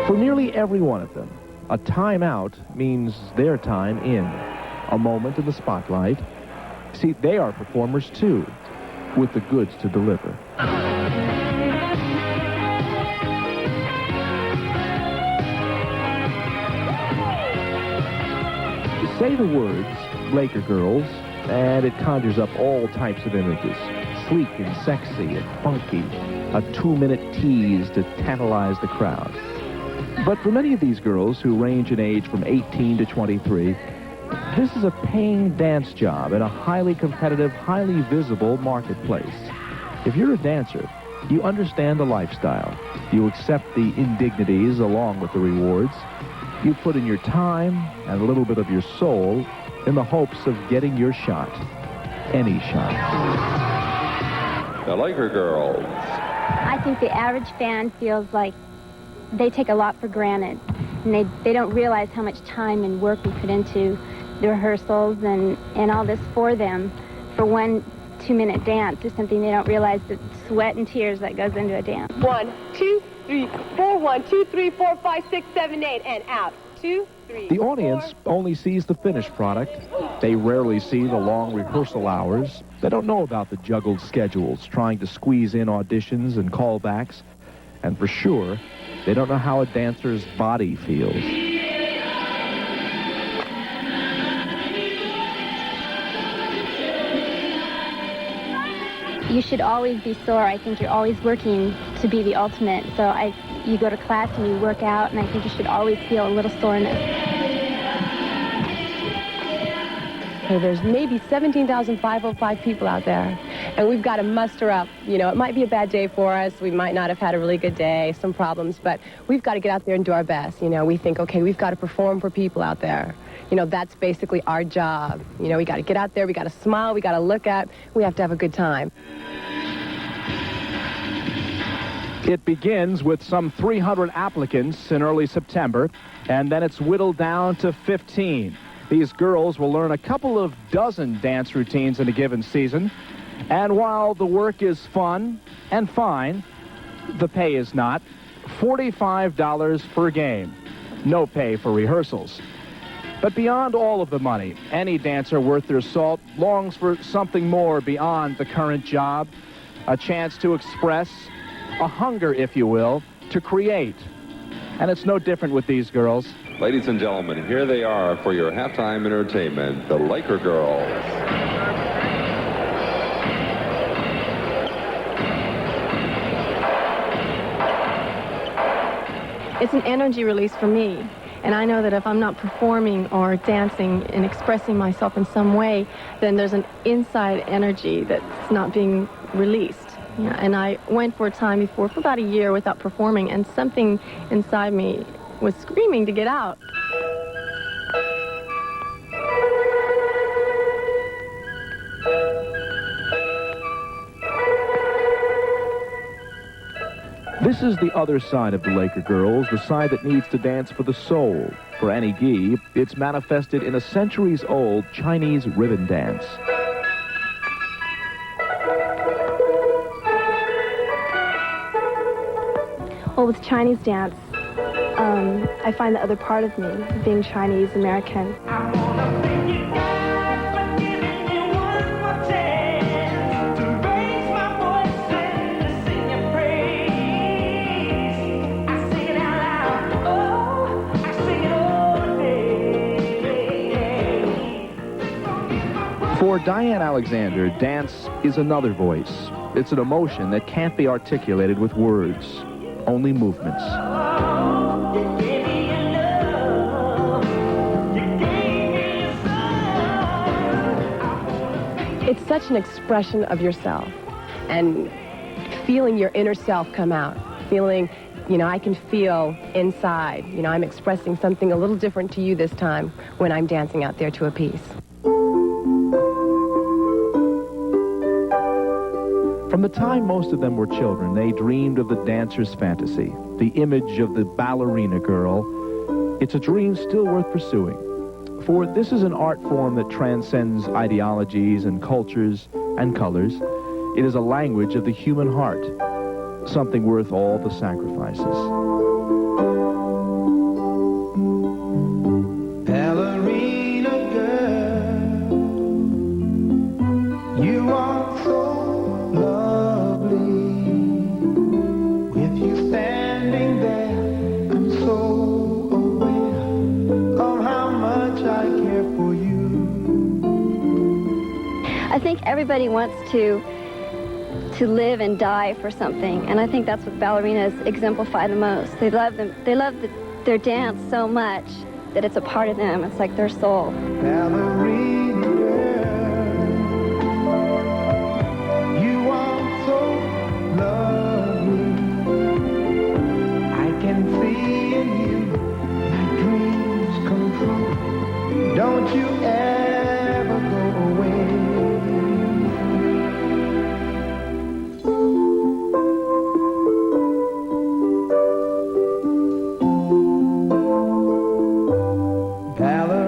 For nearly every one of them, a timeout means their time in, a moment in the spotlight. See, they are performers too, with the goods to deliver. Say the words, Laker girls, and it conjures up all types of images. Sleek and sexy and funky, a 2-minute tease to tantalize the crowd. But for many of these girls, who range in age from 18 to 23, this is a paying dance job in a highly competitive, highly visible marketplace. If you're a dancer, you understand the lifestyle. You accept the indignities along with the rewards. You put in your time and a little bit of your soul in the hopes of getting your shot. Any shot. The Laker girls. I think the average fan feels like they take a lot for granted, and they don't realize how much time and work we put into the rehearsals and all this for them. For 1 2-minute dance is something they don't realize, the sweat and tears that goes into a dance. 1 2 3 4 1 2 3 4 5 6 7 8 and out. 2 3. The audience only sees the finished product. They rarely see the long rehearsal hours. They don't know about the juggled schedules, trying to squeeze in auditions and callbacks. And for sure, they don't know how a dancer's body feels. You should always be sore. I think you're always working to be the ultimate. So you go to class and you work out, and I think you should always feel a little soreness. So there's maybe 17,505 people out there, and we've got to muster up. You know, it might be a bad day for us. We might not have had a really good day, some problems, but we've got to get out there and do our best. You know, we think, okay, we've got to perform for people out there. You know, that's basically our job. You know, we got to get out there, we got to smile, we got to look at, we have to have a good time. It begins with some 300 applicants in early September, and then it's whittled down to 15. These girls will learn a couple of dozen dance routines in a given season. And while the work is fun and fine, the pay is not. $45 per game. No pay for rehearsals. But beyond all of the money, any dancer worth their salt longs for something more beyond the current job. A chance to express, a hunger, if you will, to create. And it's no different with these girls. Ladies and gentlemen, here they are for your halftime entertainment, the Laker girls. It's an energy release for me. And I know that if I'm not performing or dancing and expressing myself in some way, then there's an inside energy that's not being released. Yeah, and I went for a time before, for about a year without performing, and something inside me was screaming to get out. This is the other side of the Laker girls, the side that needs to dance for the soul. For Annie Guy, it's manifested in a centuries-old Chinese ribbon dance. Well, with Chinese dance, I find the other part of me, being Chinese American. For Diane Alexander, dance is another voice. It's an emotion that can't be articulated with words, only movements. It's such an expression of yourself, and feeling your inner self come out, feeling, you know, I can feel inside, you know, I'm expressing something a little different to you this time when I'm dancing out there to a piece. From the time most of them were children, they dreamed of the dancer's fantasy, the image of the ballerina girl. It's a dream still worth pursuing, for this is an art form that transcends ideologies and cultures and colors. It is a language of the human heart, something worth all the sacrifices. Ballerina girl, you are so lovely. With you standing there, I'm so aware of how much I care for you. I think everybody wants to live and die for something, and I think that's what ballerinas exemplify the most. They love them. They love their dance so much that it's a part of them. It's like their soul. Ballerina girl, you are so lovely. I can see in you my dreams come true. Don't you ever go away. Ballerina